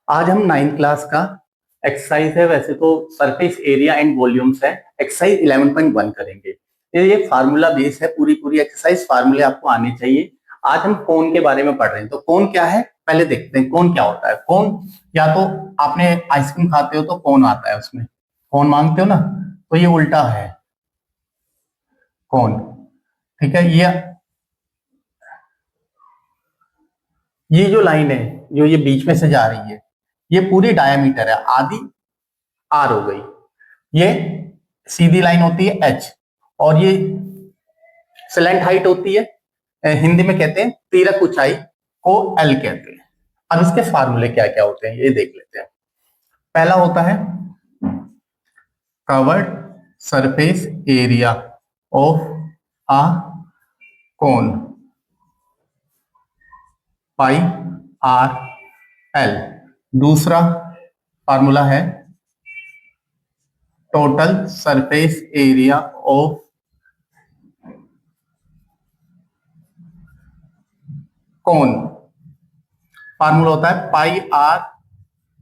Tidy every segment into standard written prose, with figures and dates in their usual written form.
आज हम 9th class का एक्सरसाइज है, वैसे तो सरफेस एरिया एंड वॉल्यूम्स है, एक्सरसाइज 11.1 करेंगे। ये फार्मूला बेस है, पूरी पूरी एक्सरसाइज फार्मूले आपको आने चाहिए। आज हम कोन के बारे में पढ़ रहे हैं, तो कोन क्या है पहले देखते हैं। कोन क्या होता है? कोन, या तो आपने आइसक्रीम खाते हो तो कोन आता है, उसमें कोन मांगते हो ना, तो ये उल्टा है कोन। ठीक है, ये जो लाइन है जो ये बीच में से जा रही है, ये पूरी डायमीटर है, आधी आर हो गई। ये सीधी लाइन होती है एच, और ये स्लैंट हाइट होती है, हिंदी में कहते हैं तिरक ऊंचाई को एल कहते हैं। अब इसके फार्मूले क्या क्या होते हैं ये देख लेते हैं। पहला होता है covered surface area of a cone, pi are l. दूसरा फार्मूला है total surface area of cone, formula होता है पाई आर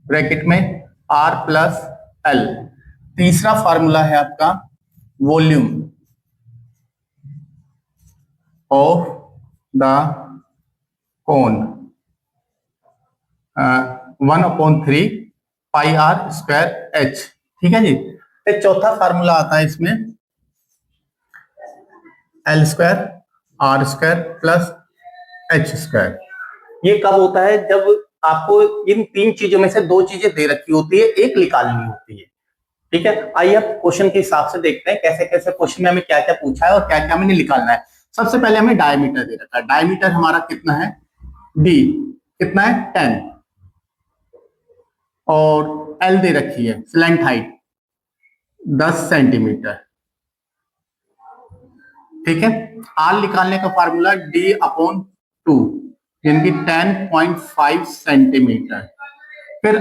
ब्रैकेट में आर प्लस एल। तीसरा फार्मूला है आपका volume of the cone, 1/3 pi r square h. ठीक है जी। फिर चौथा फार्मूला आता है इसमें l square r square plus h square. ये कब होता है? जब आपको इन तीन चीजों में से दो चीजें दे रखी होती है, एक निकालनी होती है। ठीक है, आइए अब क्वेश्चन के हिसाब से देखते हैं कैसे कैसे क्वेश्चन में हमें क्या क्या पूछा है और क्या क्या हमें निकालना है। सबसे पहले हमें डायमीटर दे रखा है। डायमीटर हमारा कितना है? डी कितना है? 10, और एल दे रखी है स्लैंट हाइट 10 सेंटीमीटर। ठीक है, आर निकालने का फार्मूला D/2 यानी कि 10.5 सेंटीमीटर। फिर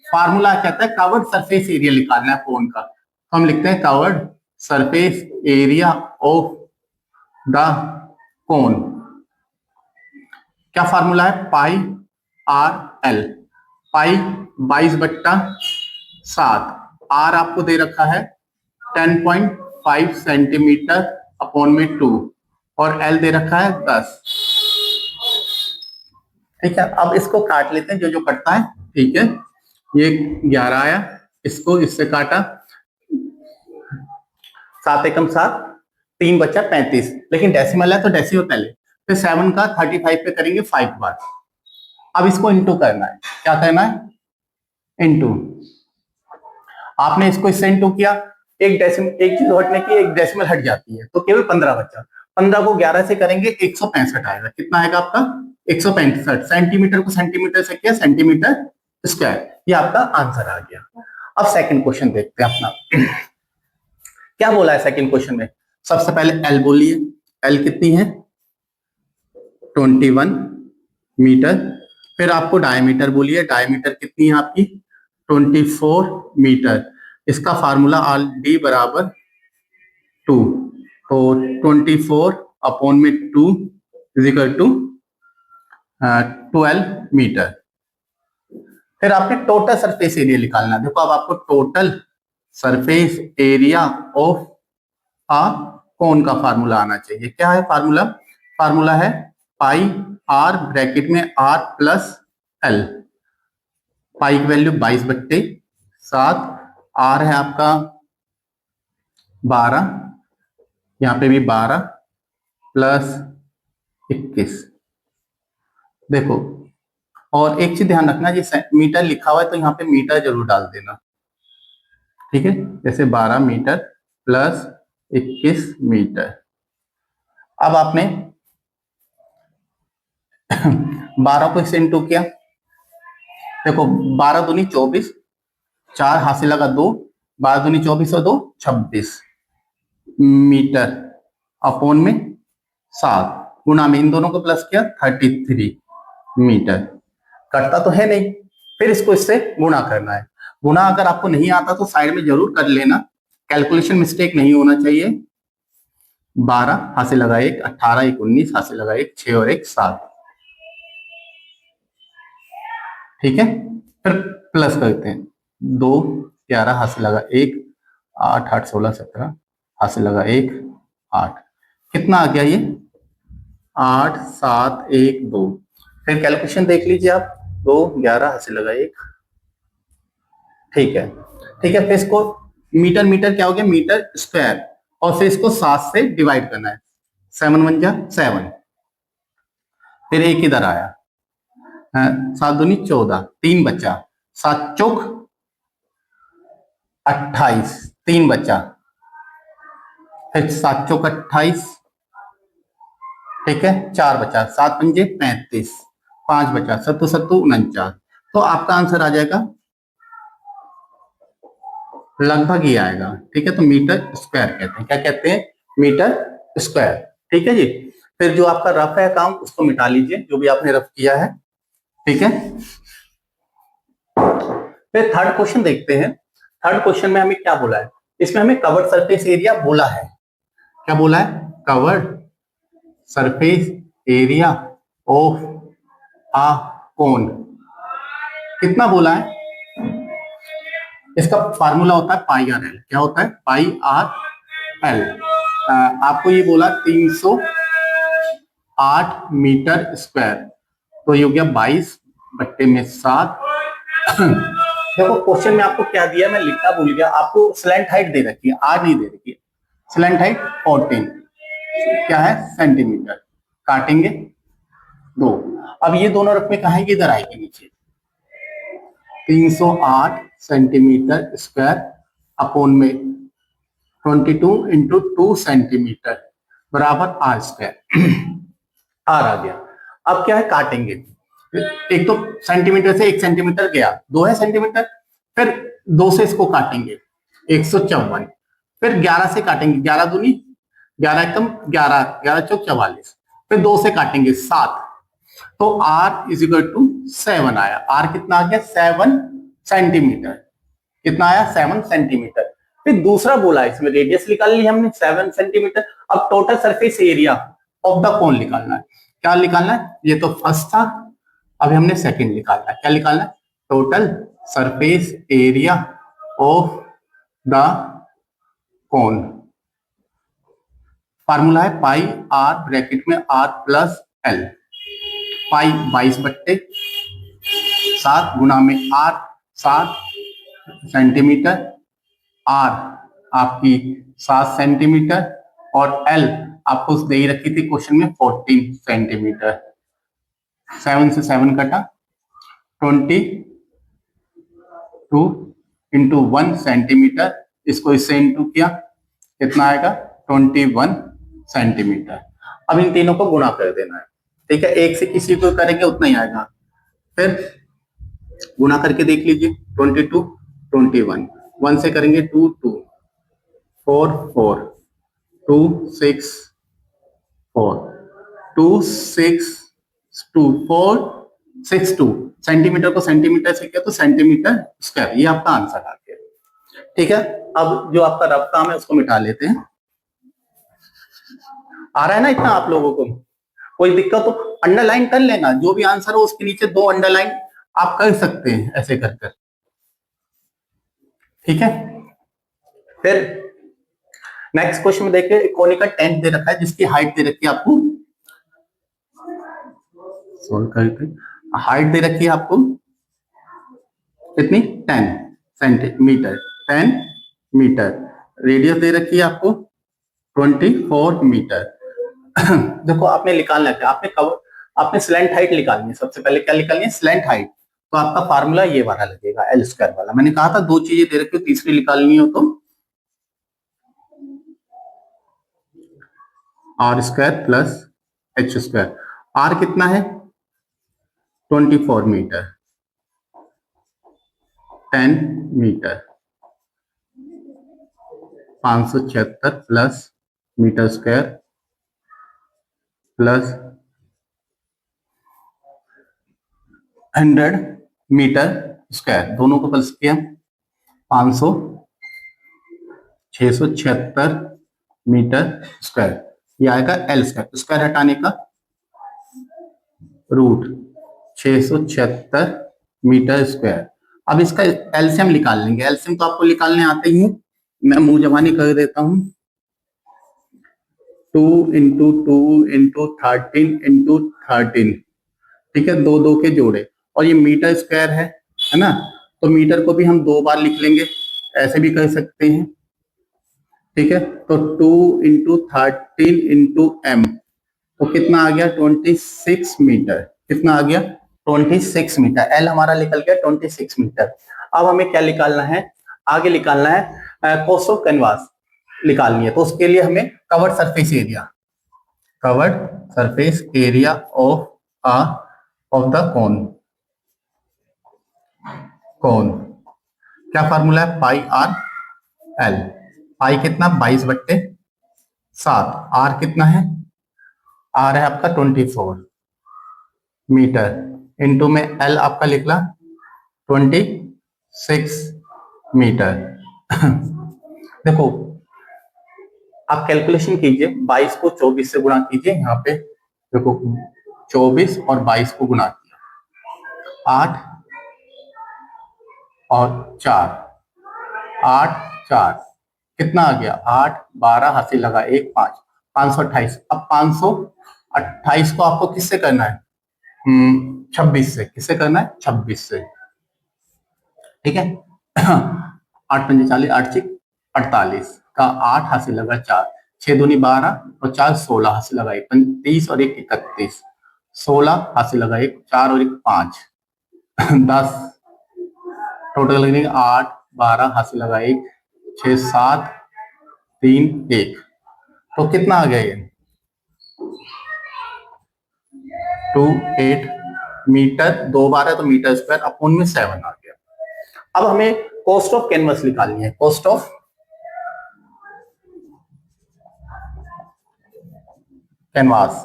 फार्मूला कहता है कवर्ड सरफेस एरिया निकालना है कोन का, तो हम लिखते हैं covered surface area of the कोन। क्या फार्मूला है? Pi are L. Pi 22/7, are आपको दे रखा है 10.5 सेंटीमीटर अपॉन में 2, और एल दे रखा है 10। ठीक है, अब इसको काट लेते हैं जो जो कटता है। ठीक है, ये 11 आया, इसको इससे काटा, 7 एकम 7, 3 बचा 35, लेकिन डेसिमल है तो डेसिमल पहले। फिर 7 का 35 पे करेंगे 5 बार। अब इसको इंटू करना है। क्या करना है? इंटू। आपने इसको इससे इंटू किया, एक चीज हटने की एक डेसिमल हट जाती है, तो केवल 15 बचा। 15 को 11 से करेंगे 165 आएगा। कितना आएगा आपका? 165। सेंटीमीटर को सेंटीमीटर से किया, सेंटीमीटर स्क्वायर। ये आपका आंसर आ गया। अब सेकंड क्वेश्चन देखते हैं अपना। क्या बोला है सेकंड क्वेश्चन में? सबसे पहले एल बोलिए। एल कितनी है? 21 मीटर। फिर आपको डायमीटर बोलिए। डायमीटर कितनी है आपकी? 24 मीटर। इसका फार्मूला आर डी बराबर 2, तो 24 अपॉन में 2 इज इक्वल टू 12 मीटर। फिर आपने टोटल सरफेस एरिया निकालना। देखो, अब आपको total surface area of a कोन का फार्मूला आना चाहिए। क्या है फार्मूला? फार्मूला है पाई आर ब्रैकेट में आर प्लस एल। पाई की वैल्यू 22/7, आर है आपका 12, यहां पे भी 12 प्लस 21। देखो, और एक चीज ध्यान रखना, ये मीटर लिखा हुआ है तो यहाँ पे मीटर जरूर डाल देना। ठीक है, जैसे 12 मीटर प्लस 21 मीटर। अब आपने 12 को इससे इंटू किया। देखो, 12 दूनी 24, 4 हाथ से लगा 2, 12 दूनी 24 और 2 26 मीटर अपॉन में 7, गुणा में इन दोनों को प्लस किया 33 मीटर। कटता तो है नहीं, फिर इसको इससे गुणा करना है। गुणा अगर आपको नहीं आता तो साइड में जरूर कर लेना, कैलकुलेशन मिस्टेक नहीं होना चाहिए। 12 हाथ से लगा 1, 18 1 19, हाथ से लगा 1 6 और 1 7। ठीक है, फिर प्लस करते हैं, 2 11 हाथ से लगा 1, 8 8 16 17 हाथ से लगा 1 8, कितना आ गया ये 8 7 1 2। फिर कैलकुलेशन देख लीजिए आप, 2 11 हाथ से लगा 1, ठीक है ठीक है। फिर इसको मीटर मीटर क्या हो गया मीटर स्क्वायर, और फिर इसको 7 से डिवाइड करना है, 7 1 जा 7, फिर एक इधर आया, 7 दूनी 14, 3 बचा, 7 चौक 28, 3 बचा, फिर 7 चौक 28, ठीक है 4 बचा, 7 पंजे 35, 5 बचा, 7 7 49। तो आपका आंसर आ जाएगा लगभग ही आएगा, ठीक है। तो मीटर स्क्वायर कहते हैं, क्या कहते हैं मीटर स्क्वायर, ठीक है जी। फिर जो आपका रफ है काम उसको मिटा लीजिए, जो भी आपने रफ किया है, ठीक है। फिर थर्ड क्वेश्चन देखते हैं। थर्ड क्वेश्चन में हमें क्या बोला है, इसमें हमें कवर्ड सरफेस एरिया बोला है, क्या बोला है covered surface area of a कोन, कितना बोला है। इसका फार्मूला होता है पाई आर एल, क्या होता है पाई आर एल। आपको ये बोला 308 मीटर स्क्वायर, तो ये हो गया 22/7। देखो क्वेश्चन में आपको क्या दिया मैं लिखना भूल गया, आपको स्लैंट हाइट दे रखी है, आर नहीं दे रखी है, स्लैंट हाइट 14 क्या है सेंटीमीटर, काटेंगे 2। अब ये दोनों रकमें कहाँ है, इधर आएगी नीचे, 308 सेंटीमीटर स्क्वायर अपोन में 22 इंटू 2 सेंटीमीटर बराबर आर स्क्वायर, आर आ गया। अब क्या है काटेंगे, एक तो सेंटीमीटर से 1 सेंटीमीटर गया, 2 है सेंटीमीटर, फिर 2 से इसको काटेंगे 154, फिर 11 से काटेंगे, 11 दूनी 11 एकम 11, 11 चौक 44, फिर 2 से काटेंगे 7, तो r इज इक्वल टू 7 आया। r कितना आ गया 7 सेंटीमीटर, कितना आया 7 सेंटीमीटर। फिर दूसरा बोला इसमें रेडियस निकाल ली हमने 7 सेंटीमीटर, अब total surface area of the कोन निकालना है, क्या निकालना है, ये तो फर्स्ट था, अभी हमने सेकंड निकालना है, क्या निकालना है total surface area of the cone. Formula है पाई आर ब्रैकेट में आर प्लस एल, पाई 22/7 गुना में आर 7 सेंटीमीटर, आर आपकी 7 सेंटीमीटर, और एल आपको दे ही रखी थी क्वेश्चन में 14 सेंटीमीटर। 7 से 7 कटा, 22 इंटू 1 सेंटीमीटर, इसको इससे इंटू किया, कितना आएगा 21 सेंटीमीटर। अब इन तीनों को गुणा कर देना है, ठीक है, एक से किसी को करेंगे उतना ही आएगा, फिर गुणा करके देख लीजिए 22 21, 1 से करेंगे 2 2 4 4 2 6 4 2 6 2 4 6 2, सेंटीमीटर को सेंटीमीटर से किया तो सेंटीमीटर स्क्वायर, ये आपका आंसर आ गया, ठीक है। अब जो आपका रफ काम है उसको मिटा लेते हैं, आ रहा है ना इतना आप लोगों को, कोई दिक्कत तो अंडरलाइन कर लेना, जो भी आंसर हो उसके नीचे 2 अंडरलाइन आप कर सकते हैं ऐसे कर कर, ठीक है। फिर नेक्स्ट क्वेश्चन में देखिए कोनिकल टेंट दे रखा है जिसकी हाइट दे रखी है आपको, सोल्व करके हाइट दे रखी है आपको कितनी 10 सेंटीमीटर, 10 मीटर, रेडियस दे रखी है आपको 24 मीटर। देखो आपने निकालना है, आपने स्लैंट हाइट निकालनी है, सबसे पहले क्या निकालनी है स्लैंट हाइट, तो आपका फार्मूला ये वाला लगेगा एल स्क्वायर वाला, मैंने कहा था 2 चीजें दे रखी हो तीसरी निकालनी हो तो r square plus h square. R कितना है 24 metre, 10 metre 576 plus metre square plus 100 metre square, दोनों को प्लस किया 676 मीटर स्क्वायर, ये आएगा एल स्क्वायर, स्क्वायर हटाने का रूट 676 मीटर स्क्वायर, अब इसका एलसीएम निकाल लेंगे। एलसीएम तो आपको निकालने आते ही हैं, मैं मुंह जबानी कर देता हूं। 2 × 2 × 13 × 13, ठीक है, दो दो के जोड़े, और ये मीटर स्क्वायर है ना, तो मीटर को भी हम 2 बार लिख लेंगे, ऐसे भी कर सकते हैं, ठीक है। तो 2 × 13 × m, तो कितना आ गया 26 मीटर। कितना आ गया 26 मीटर। एल हमारा निकल गया 26 मीटर। अब हमें क्या निकालना है, आगे निकालना है कोस्ट ऑफ कैनवास निकालनी है। तो उसके लिए हमें covered surface area, curved surface area of the कोन, क्या फार्मूला है, पाई आर एल। पाई कितना 22/7, आर कितना है, आर है आपका 24 मीटर, इनटू में एल आपका निकला 26 मीटर। देखो आप कैलकुलेशन कीजिए, 22 को 24 से गुणा कीजिए, यहाँ पे देखो 24 और 22 को गुणा किया, 8 और 4, 8 4 कितना आ गया 8 12 हासिल लगा 1 5, 528। अब 528 को आपको किससे करना है, 26 से। किससे करना है, 26 से, ठीक है। 8 पंजे 40, 8 6 48 का 8 हासिल लगा 4, 6 दूनी 12 और 4 16 हासिल लगा 1 30 और 1 31, 16 हासिल लगा 1 4 और 1 5, 10 टोटल लगेगा 8 12 हासिल लगा 1 6 7 3 1, तो कितना आ गया ये 28 मीटर, 2 बार है तो मीटर स्क्वायर, अपोन में 7 आ गया। अब हमें कॉस्ट ऑफ कैनवस निकालनी है, कॉस्ट ऑफ कैनवास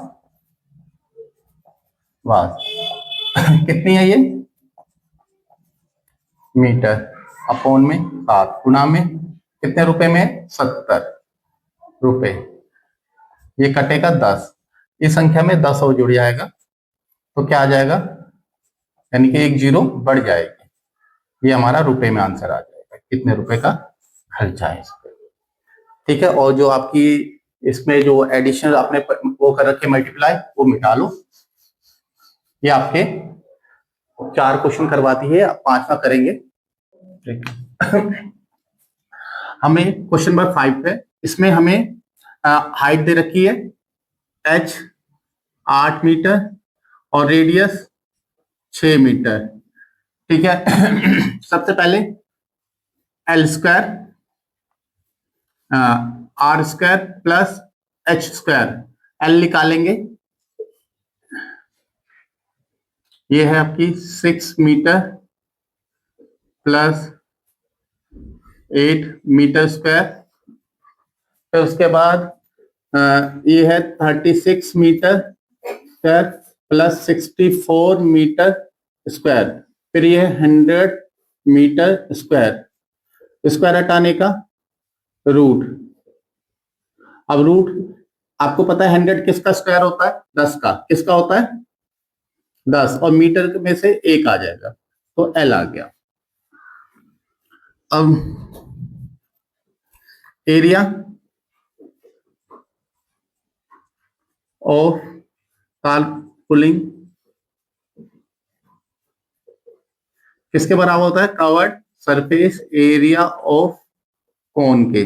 वास कितनी है ये, मीटर, अपोन में 7, गुना में कितने रुपए में 70 रुपए, ये कटेगा 10, इस संख्या में 10 और जुड़ जाएगा, तो क्या आ जाएगा, यानी कि एक जीरो बढ़ जाएगी, ये हमारा रुपए में आंसर आ जाएगा, कितने रुपए का खर्चा है इस पे, ठीक है। और जो आपकी इसमें जो एडिशन आपने वो कर रखे मल्टीप्लाई, वो मिटा लो। ये आपके 4 क्वेश्चन करवाती है, अब 5वां करेंगे। हमें क्वेश्चन नंबर 5 है, इसमें हमें हाइट दे रखी है h 8 मीटर और रेडियस 6 मीटर, ठीक है। सबसे पहले l square r square plus h square, l निकालेंगे, ये है आपकी 6 मीटर प्लस 8 मीटर स्क्वायर, फिर उसके बाद ये है 36 metre square plus 64 metre square, फिर ये है 100 मीटर स्क्वायर, स्क्वायर हटाने का रूट। अब रूट आपको पता है 100 किसका स्क्वायर होता है, 10 का, किसका होता है 10, और मीटर में से 1 आ जाएगा, तो एल आ गया। अब एरिया ऑफ कारपूलिंग किसके बराबर होता है, कवर्ड सरफेस एरिया ऑफ कोन के,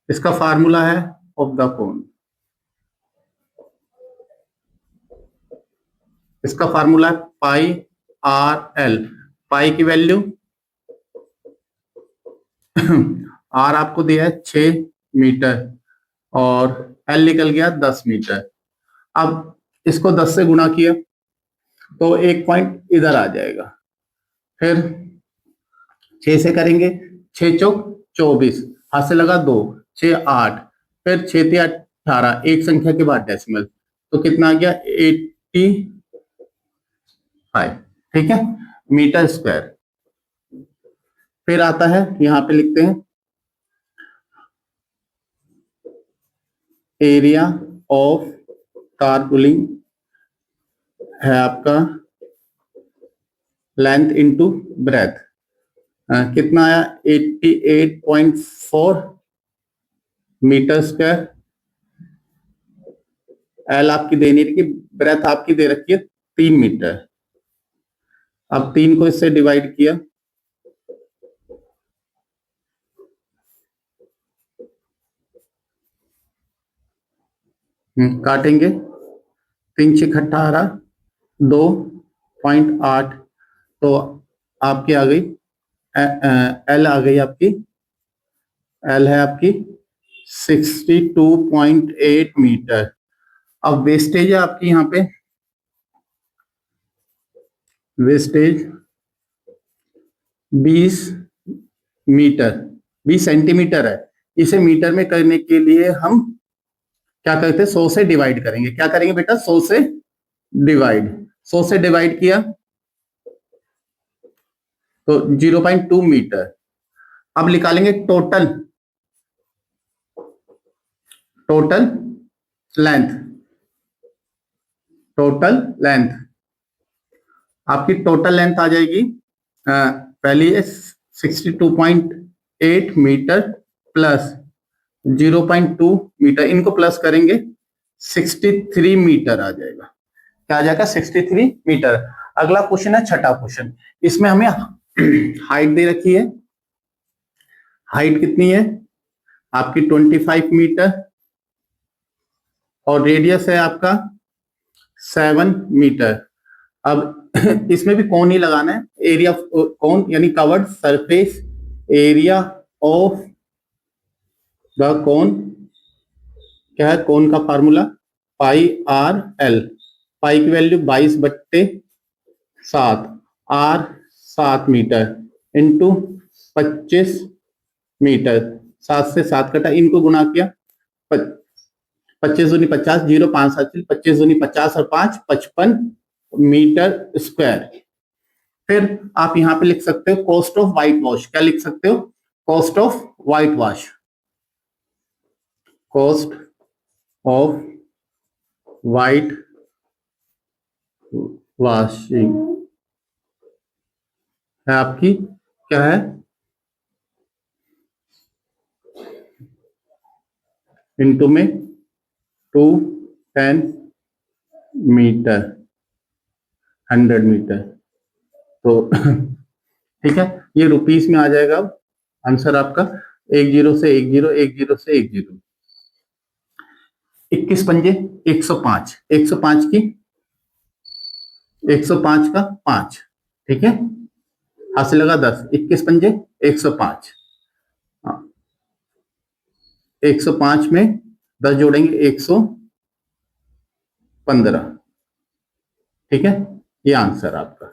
इसका फार्मूला है ऑफ द कोन, इसका फार्मूला है पाई आर एल। पाई की वैल्यू आर आपको दिया है 6 मीटर और एल निकल गया 10 मीटर। अब इसको 10 से गुणा किया तो एक पॉइंट इधर आ जाएगा, फिर 6 से करेंगे, 6 चौक 24, हाथ से लगा 2, 6 8, फिर 6 3 18, एक संख्या के बाद डेसिमल, तो कितना आ गया 85, ठीक है, मीटर स्क्वायर। फिर आता है, यहां पे लिखते हैं एरिया ऑफ कारपूलिंग है आपका लेंथ इंटू ब्रेथ, कितना आया 88.4 मीटर स्क्वायर। एल आपकी देनी रखी, ब्रेथ आपकी दे रखी है 3 मीटर। अब 3 को इससे डिवाइड किया, काटेंगे, 3×6 = 18, 2.8, तो आपकी आ गई एल आ गई आपकी, एल है आपकी 62.8 मीटर। अब वेस्टेज है आपकी यहाँ पे, वेस्टेज 20 मीटर, 20 सेंटीमीटर है। इसे मीटर में करने के लिए हम क्या करते हैं, 100 से डिवाइड करेंगे। क्या करेंगे बेटा, 100 से डिवाइड, 100 से डिवाइड किया तो 0.2 मीटर। अब निकालेंगे total, total length, total length आपकी टोटल लेंथ आ जाएगी, पहली है 62.8 मीटर प्लस 0.2 मीटर, इनको प्लस करेंगे 63 मीटर आ जाएगा। क्या आ जाएगा, 63 मीटर। अगला क्वेश्चन है छठा क्वेश्चन, इसमें हमें हाइट दे रखी है। हाइट कितनी है आपकी 25 मीटर और रेडियस है आपका 7 मीटर। अब इसमें भी कौन ही लगाना है, एरिया कौन यानी covered surface area of the cone, क्या है कौन का फार्मूला, πr/l। पाई की value 22/7, r 7 metre into 25 metre, 7 से 7 कटा, इनको गुना किया 25 दूनी 50, 0 5 7 25 दूनी 50 और 5 55 मीटर स्क्वायर। फिर आप यहां पे लिख सकते हो कॉस्ट ऑफ व्हाइट वॉश, क्या लिख सकते हो, cost of white wash, cost of white washing है आपकी, क्या है इनटू में 210 मीटर 100 मीटर, तो ठीक है, ये रुपीस में आ जाएगा। अब आंसर आपका 10 से 10, 10 से 10, 21 पंजे 105, 105 की 105 का 5, ठीक है, हाथ से लगा 10, 21 पंजे 105, 105 में 10 जोड़ेंगे 115, ठीक है, ये आंसर आपका।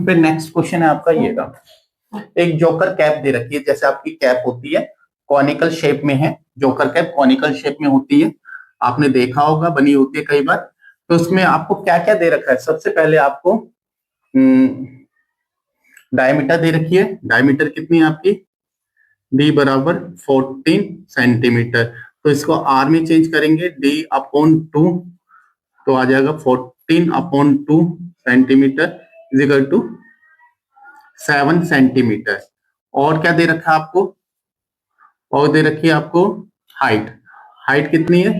फिर नेक्स्ट क्वेश्चन है आपका ये का, एक जोकर कैप दे रखी है, जैसे आपकी कैप होती है कॉनिकल शेप में है, जोकर कैप कॉनिकल शेप में होती है, आपने देखा होगा बनी होती है कई बार। तो उसमें आपको क्या क्या दे रखा है, सबसे पहले आपको डायमीटर दे रखी है, डायमीटर कितनी है आपकी, d बराबर 14 सेंटीमीटर, तो इसको r में चेंज करेंगे, d/2, तो आ जाएगा 14/2 सेंटीमीटर इजिकल टू 7 सेंटीमीटर। और क्या दे रखा है आपको, और दे रखी है आपको हाइट, हाइट कितनी है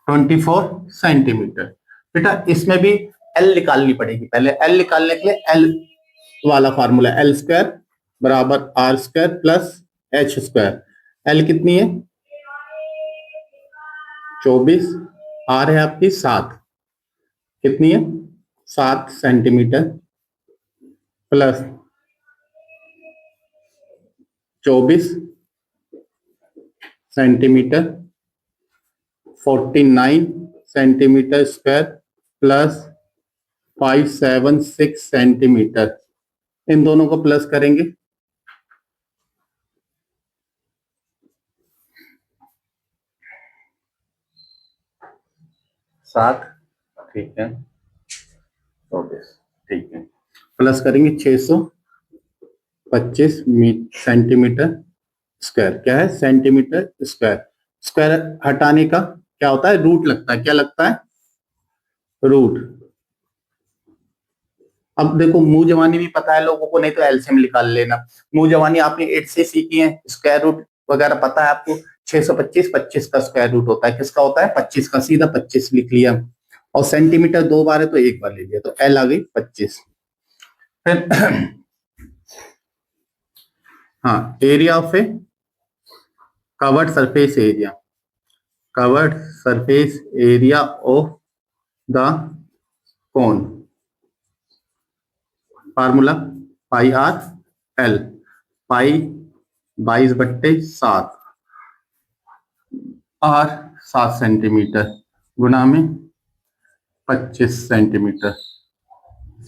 24 सेंटीमीटर। बेटा इसमें भी L निकालनी पड़ेगी, पहले L निकालने के लिए L वाला फार्मूला, L² बराबर R² प्लस H²। L कितनी है 24, R है आपकी 7, कितनी है 7 centimetre plus 24 centimetre 49 centimetre square plus 576 centimetre, इन दोनों को प्लस करेंगे, सात, ठीक है 24, ठीक है, प्लस करेंगे 625 सेंटीमीटर स्क्वायर, क्या है सेंटीमीटर स्क्वायर। स्क्वायर हटाने का क्या होता है, रूट लगता है, क्या लगता है रूट, अब देखो मुंह जवानी भी पता है लोगों को, नहीं तो एलसीएम निकाल लेना। मुंह जवानी आपने 8 से सीखी है, स्क्वायर रूट वगैरह पता है आपको। 625 25 का स्क्वायर रूट होता है, किसका होता है? 25 का, सीधा 25 लिख लिया। और सेंटीमीटर 2 बार है तो 1 बार ले लिया, तो एल आ गई 25। फिर हाँ, area of a curved surface area, curved surface area of the cone, formula pi are L, pi 22/7 R 7 centimetre गुना में 25 सेंटीमीटर।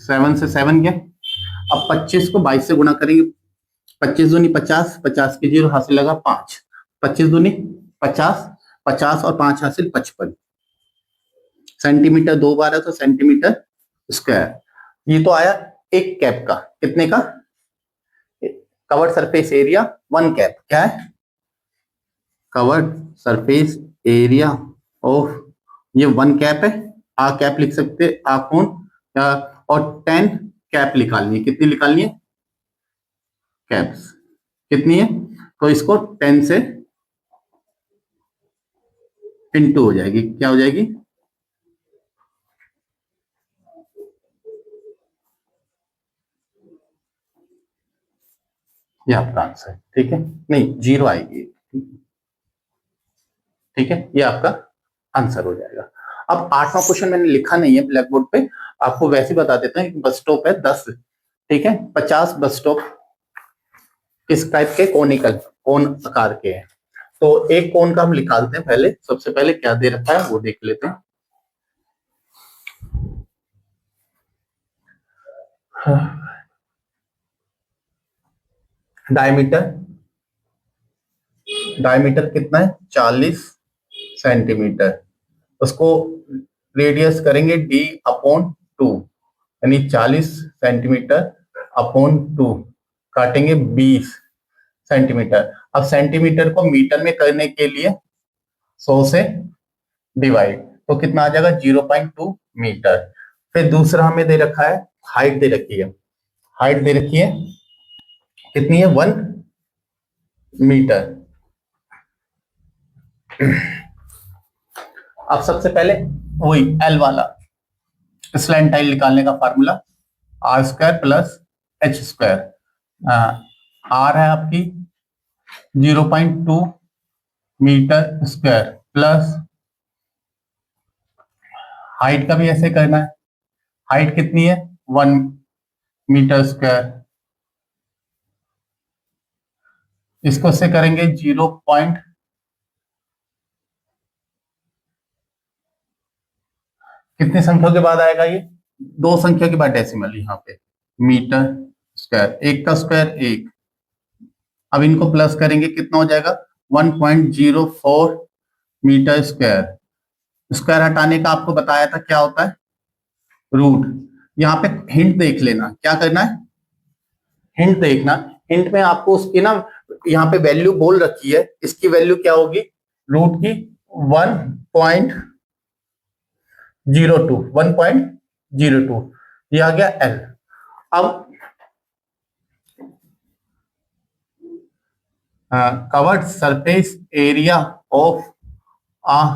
7 से 7 गया। अब 25 को 22 से गुना करेंगे। 25 दूनी 50, 50 की जीरो हासिल लगा 5, 25 दूनी 50, 50 और 5 हासिल 55 सेंटीमीटर। 2 बार है तो सेंटीमीटर स्क्वायर। ये तो आया एक कैप का। कितने का? Covered surface area 1 cap. क्या है? कवर्ड सरफेस एरिया ऑफ, ये 1 कैप है। आ कैप लिख सकते, आ कौन, और 10 कैप निकालनी है। कितनी निकालनी है? कैप्स कितनी है? तो इसको 10 से इनटू हो जाएगी। क्या हो जाएगी? ये आपका आंसर है। ठीक है, नहीं 0 आएगी। ठीक है, ये आपका आंसर हो जाएगा। अब 8वां क्वेश्चन मैंने लिखा नहीं है ब्लैक बोर्ड पे, आपको वैसे बता देता हूँ। बस स्टॉप है 10, ठीक है, 50 बस स्टॉप किस टाइप के? कोनिकल, कोन आकार के हैं। तो एक कोन का हम निकालते हैं पहले। सबसे पहले क्या दे रखा है वो देख लेते हैं। डायमीटर, डायमीटर कितना है? 40 सेंटीमीटर। उसको रेडियस करेंगे d/2, यानी 40 सेंटीमीटर अपॉन 2, काटेंगे 20 सेंटीमीटर। अब सेंटीमीटर को मीटर में करने के लिए 100 से डिवाइड, तो कितना आ जाएगा? 0.2 मीटर। फिर दूसरा हमें दे रखा है, हाइट दे रखी है। हाइट दे रखी है कितनी है? 1 मीटर। अब सबसे पहले वही एल वाला स्लैंटाइल निकालने का formula, r square plus h square. R है आपकी 0.2 मीटर स्क्वायर, प्लस हाइट का भी ऐसे करना है। हाइट कितनी है? 1 मीटर स्क्वायर। इसको से करेंगे 0 पॉइंट, कितनी संख्या के बाद आएगा ये? 2 संख्या के बाद डेसिमल यहाँ पे, मीटर स्क्वायर। एक का स्क्वायर 1। अब इनको प्लस करेंगे, कितना हो जाएगा? 1.04 मीटर स्क्वायर। स्क्वायर हटाने का आपको बताया था क्या होता है? रूट। यहाँ पे हिंट देख लेना, क्या करना है? हिंट देखना। हिंट में आपको उसकी ना यहाँ पे वैल्यू बोल रखी है, इसकी वैल्यू क्या होगी? रूट की 1.02 ये आ गया एल। अब covered surface area of a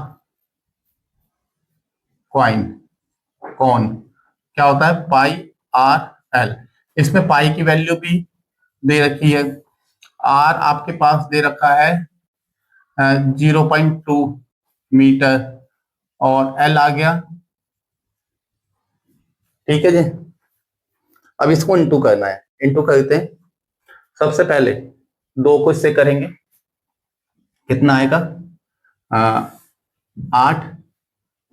cone, cone, क्या होता है? Pi are l. इसमें पाई की वैल्यू भी दे रखी है। आर आपके पास दे रखा है 0.2 मीटर, और एल आ गया। ठीक है जी। अब इसको इंटू करना है। इंटू करते हैं। सबसे पहले 2 को इससे करेंगे, कितना आएगा? 8,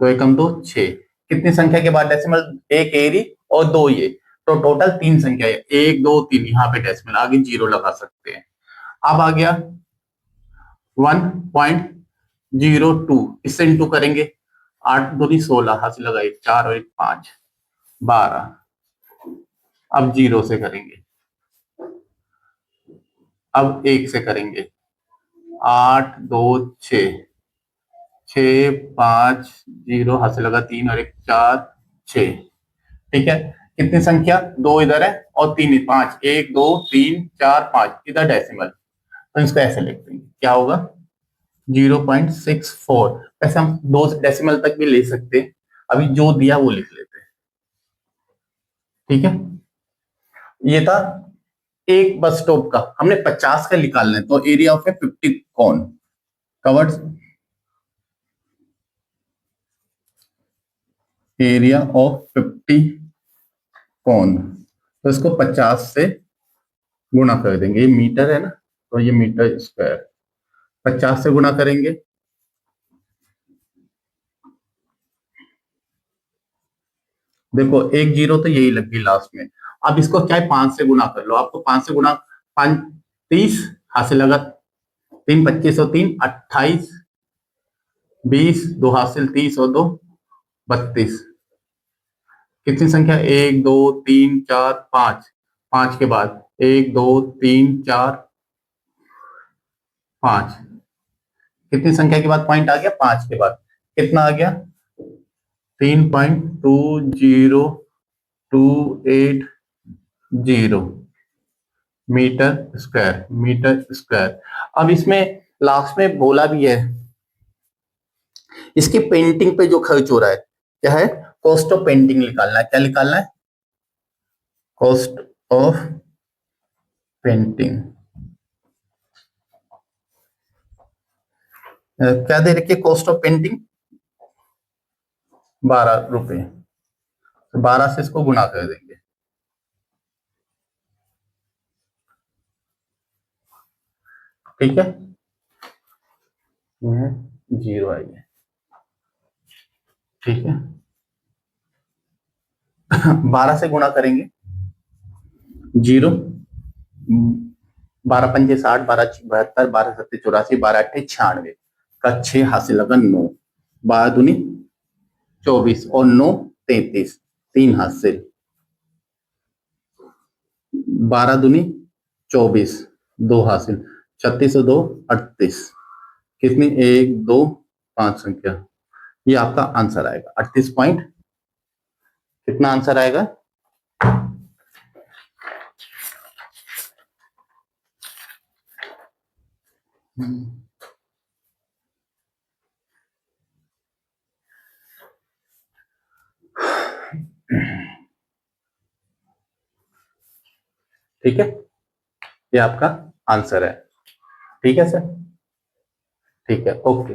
2 एकम 2 6। कितनी संख्या के बाद डेसिमल? 1 एरी और 2 ये, तो टोटल 3 संख्या है। 1 2 3, यहाँ पे डेसिमल आगे 0 लगा सकते हैं। अब आ गया 1.02, इससे इंटू करेंगे। 8 2 16 हासिल लगा 1, 4 और 1 5, 12। अब 0 से करेंगे, अब 1 से करेंगे। 8 2 6, 6 5 0 हासिल लगा 3 और 1 4 6। ठीक है, कितनी संख्या, दो इधर है और तीन, पांच, एक दो तीन चार पांच, इधर डेसिमल, तो इसको ऐसे लिख देंगे, क्या होगा 0.64। वैसे हम दो डेसिमल तक भी ले सकते हैं, अभी जो दिया वो लिख लेते हैं, ठीक है। ये था एक बस स्टॉप का, हमने 50 का निकालना है, तो एरिया ऑफ ए 50 कौन कवर्ड, एरिया ऑफ 50 कौन, तो इसको 50 से गुणा कर देंगे, ये मीटर है ना, तो ये मीटर स्क्वायर, 50 से गुणा करेंगे, देखो एक जीरो तो यही लग गई लास्ट में। अब इसको चाहे 5 से गुणा कर लो, आपको 5 से गुणा, 5 30 हाथ से लगा, 3 25 और 3 28, 20, दो हाथ से 30 और दो 32, कितनी संख्या, एक दो तीन चार पांच, पांच के बाद एक दो तीन चार पांच, कितनी संख्या के बाद पॉइंट आ गया, पांच के बाद कितना आ गया, 3.2028 मीटर स्क्वायर, मीटर स्क्वायर। अब इसमें लास्ट में बोला भी है, इसकी पेंटिंग पे जो खर्च हो रहा है क्या है, कॉस्ट ऑफ पेंटिंग निकालना है, क्या निकालना है, कॉस्ट ऑफ पेंटिंग। क्या दे रखी है कॉस्ट ऑफ पेंटिंग, 12 रुपए, तो 12 से इसको गुणा कर देंगे, ठीक है, यह जीरो आई है, ठीक है। 12 से गुणा करेंगे, जीरो, 12 पंजे 60, 12 6 72, 12 7 84, 12 8 96 का 6 हासिल लगा 9, 12 दूनी 24 और 9 33, 3 हासिल, 12 दूनी 24, 2 हासिल, 36 और 2 38, कितनी, एक दो पांच संख्या, ये आपका आंसर आएगा 38 पॉइंट, कितना आंसर आएगा, ठीक है, ये आपका आंसर है, ठीक है सर, ठीक है, ओके।